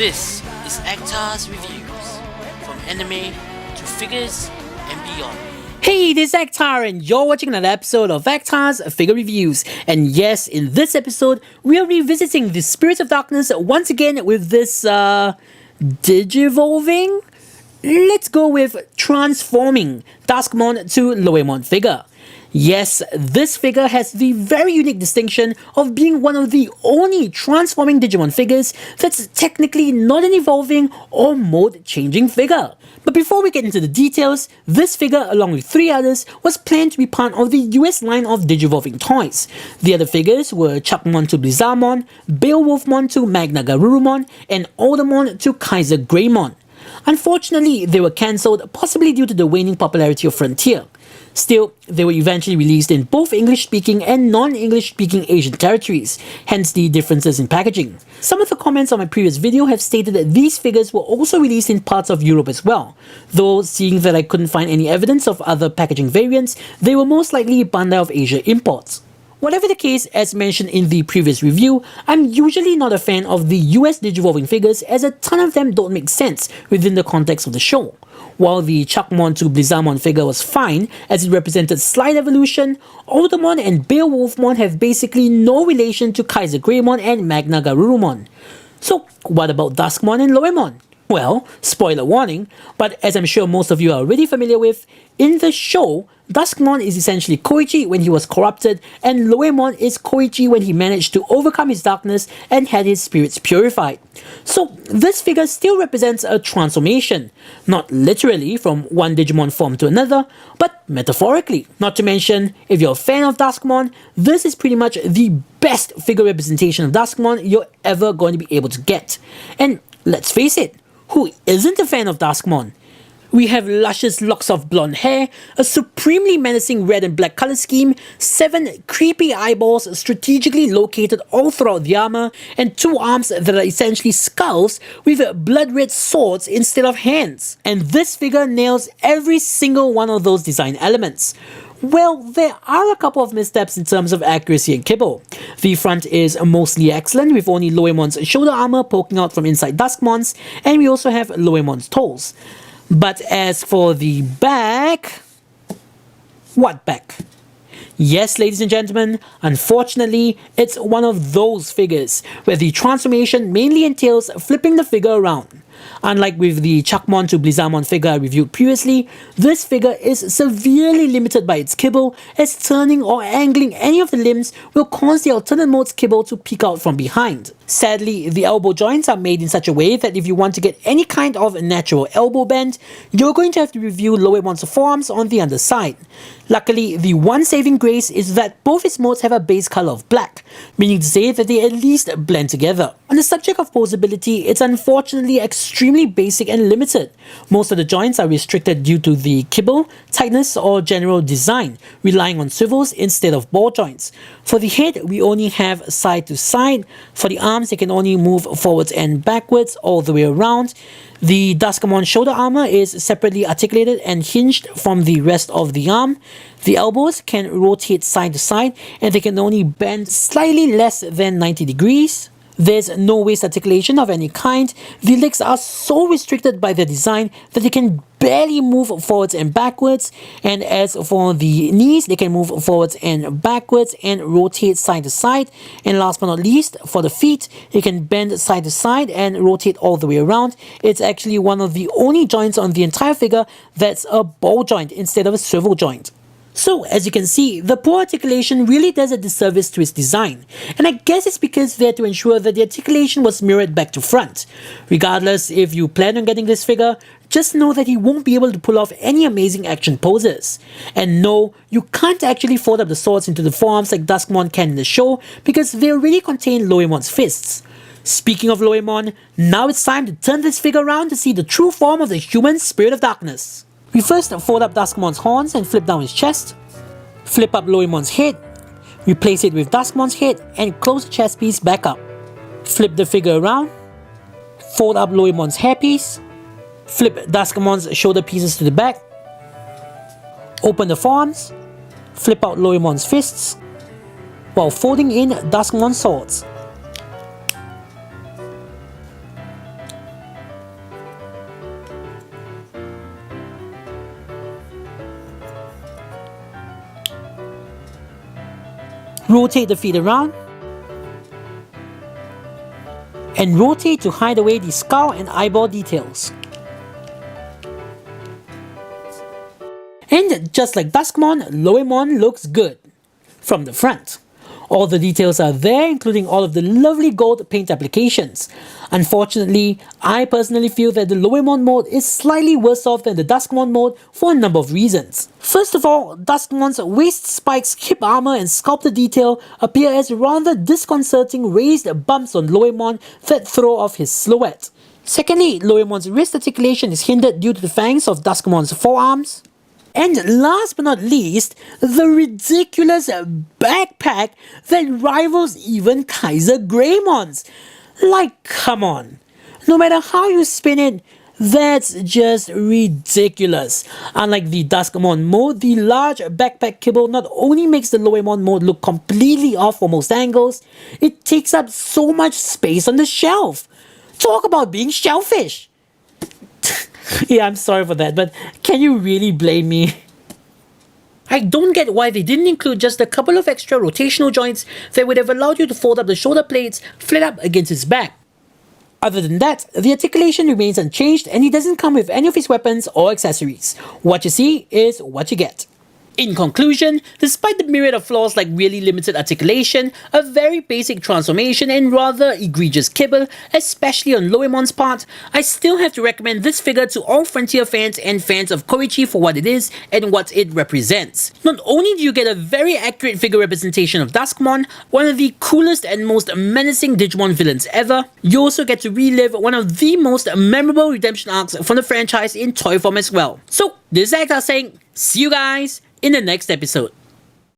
This is Actar's Reviews, from anime to figures and beyond. Hey, this is Actar and you're watching another episode of Actar's Figure Reviews. And yes, in this episode, we are revisiting the Spirit of Darkness once again with this, Digivolving? Let's go with Transforming Duskmon to Loweemon Figure. Yes, this figure has the very unique distinction of being one of the only transforming Digimon figures that's technically not an evolving or mode-changing figure. But before we get into the details, this figure, along with 3 others, was planned to be part of the US line of Digivolving toys. The other figures were Chuckmon to Blizzardmon, Beowulfmon to Magna Garurumon, and Aldermon to Kaiser Greymon. Unfortunately, they were cancelled, possibly due to the waning popularity of Frontier. Still, they were eventually released in both English-speaking and non-English-speaking Asian territories, hence the differences in packaging. Some of the comments on my previous video have stated that these figures were also released in parts of Europe as well, though seeing that I couldn't find any evidence of other packaging variants, they were most likely Bandai of Asia imports. Whatever the case, as mentioned in the previous review, I'm usually not a fan of the US Digivolving figures as a ton of them don't make sense within the context of the show. While the Chuckmon to Blizzardmon figure was fine as it represented slight evolution, Aldermon and Beowulfmon have basically no relation to Kaiser Greymon and Magna Garurumon. So what about Duskmon and Loweemon? Well, spoiler warning, but as I'm sure most of you are already familiar with, in the show, Duskmon is essentially Koichi when he was corrupted, and Loweemon is Koichi when he managed to overcome his darkness and had his spirits purified. So this figure still represents a transformation, not literally from one Digimon form to another, but metaphorically. Not to mention, if you're a fan of Duskmon, this is pretty much the best figure representation of Duskmon you're ever going to be able to get. And let's face it, who isn't a fan of Duskmon? We have luscious locks of blonde hair, a supremely menacing red and black color scheme, 7 creepy eyeballs strategically located all throughout the armor, and 2 arms that are essentially skulls with blood red swords instead of hands. And this figure nails every single one of those design elements. Well, there are a couple of missteps in terms of accuracy and kibble. The front is mostly excellent, with only Loweemon's shoulder armor poking out from inside Duskmon's, and we also have Loweemon's toes. But as for the back... What back? Yes, ladies and gentlemen, unfortunately, it's one of those figures where the transformation mainly entails flipping the figure around. Unlike with the Chuckmon to Blizzardmon figure I reviewed previously, this figure is severely limited by its kibble, as turning or angling any of the limbs will cause the alternate mode's kibble to peek out from behind. Sadly, the elbow joints are made in such a way that if you want to get any kind of natural elbow bend, you're going to have to review Loweemon's forearms on the underside. Luckily, the one saving grace is that both its modes have a base color of black, meaning to say that they at least blend together. On the subject of posability, it's unfortunately extremely basic and limited. Most of the joints are restricted due to the kibble, tightness or general design, relying on swivels instead of ball joints. For the head, we only have side to side. For the arms, they can only move forwards and backwards all the way around. The Duskmon shoulder armor is separately articulated and hinged from the rest of the arm. The elbows can rotate side to side and they can only bend slightly less than 90 degrees. There's no waist articulation of any kind. The legs are so restricted by their design that they can barely move forwards and backwards, and as for the knees, they can move forwards and backwards and rotate side to side. And last but not least, for the feet, they can bend side to side and rotate all the way around. It's actually one of the only joints on the entire figure that's a ball joint instead of a swivel joint. So, as you can see, the poor articulation really does a disservice to its design, and I guess it's because they had to ensure that the articulation was mirrored back to front. Regardless, if you plan on getting this figure, just know that he won't be able to pull off any amazing action poses. And no, you can't actually fold up the swords into the forearms like Duskmon can in the show, because they already contain Loweemon's fists. Speaking of Loweemon, now it's time to turn this figure around to see the true form of the human Spirit of Darkness. We first fold up Duskmon's horns and flip down his chest, flip up Loweemon's head, replace it with Duskmon's head and close the chest piece back up. Flip the figure around, fold up Loweemon's hairpiece, flip Duskmon's shoulder pieces to the back, open the forearms, flip out Loweemon's fists, while folding in Duskmon's swords. Rotate the feet around, and rotate to hide away the skull and eyeball details. And just like Duskmon, Loweemon looks good from the front. All the details are there, including all of the lovely gold paint applications. Unfortunately, I personally feel that the Loweemon mode is slightly worse off than the Duskmon mode for a number of reasons. First of all, Duskmon's waist spikes, hip armor and sculpted detail appear as rather disconcerting raised bumps on Loweemon that throw off his silhouette. Secondly, Loweemon's wrist articulation is hindered due to the fangs of Duskmon's forearms. And last but not least, the ridiculous backpack that rivals even Kaiser Greymon's. Like, come on. No matter how you spin it, that's just ridiculous. Unlike the Duskmon mode, the large backpack kibble not only makes the Loweemon mode look completely off for most angles, it takes up so much space on the shelf. Talk about being shellfish. Yeah, I'm sorry for that, but can you really blame me? I don't get why they didn't include just a couple of extra rotational joints that would have allowed you to fold up the shoulder plates flat up against his back. Other than that, the articulation remains unchanged and he doesn't come with any of his weapons or accessories. What you see is what you get. In conclusion, despite the myriad of flaws like really limited articulation, a very basic transformation and rather egregious kibble, especially on Loweemon's part, I still have to recommend this figure to all Frontier fans and fans of Koichi for what it is and what it represents. Not only do you get a very accurate figure representation of Duskmon, one of the coolest and most menacing Digimon villains ever, you also get to relive one of the most memorable redemption arcs from the franchise in toy form as well. So, this is Ekta saying, see you guys in the next episode.